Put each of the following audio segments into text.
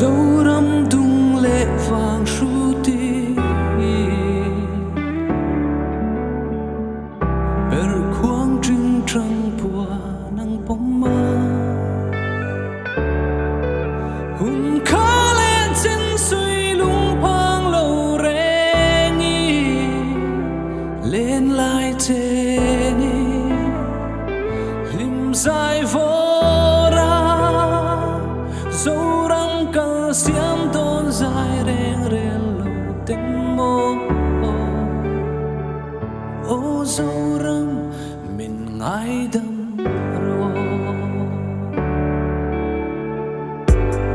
dấu râm tung lệ vàng su ti ber khoang trinh trăng bùa nắng bóng mơ hun khá lên trên suy lung phang lâu rê nghi lên lại trên lim dài vô ra dấu răng cờ xiêm tôn dài rèn rèn lâu tình mô ô dấu răng mình ngại đâm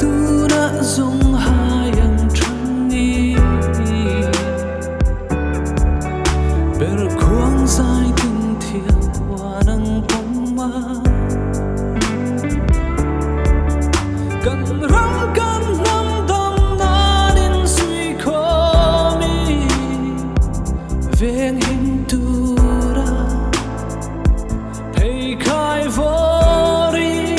tu đã dùng hai anh trăng nghi ber khoang dài tình thiêng qua nắng bóng ma cần răng cần nắm tâm na đến suy khó mi vẹn hình tu ra hay khai vô đi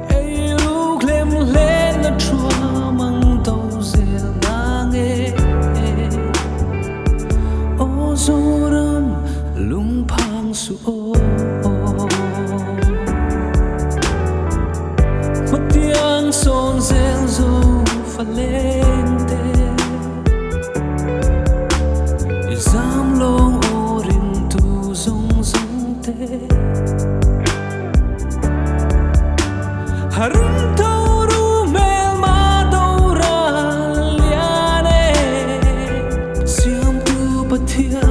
ai lúc lem lên nó chua mang tàu dễ na nghe ô dấu râm lung phang su ô mất tiếng son rèn dâu pha lên tê dám long ô rin tu dông dông tê harun tàu ru mel ma tàu ra liane siam tu pathia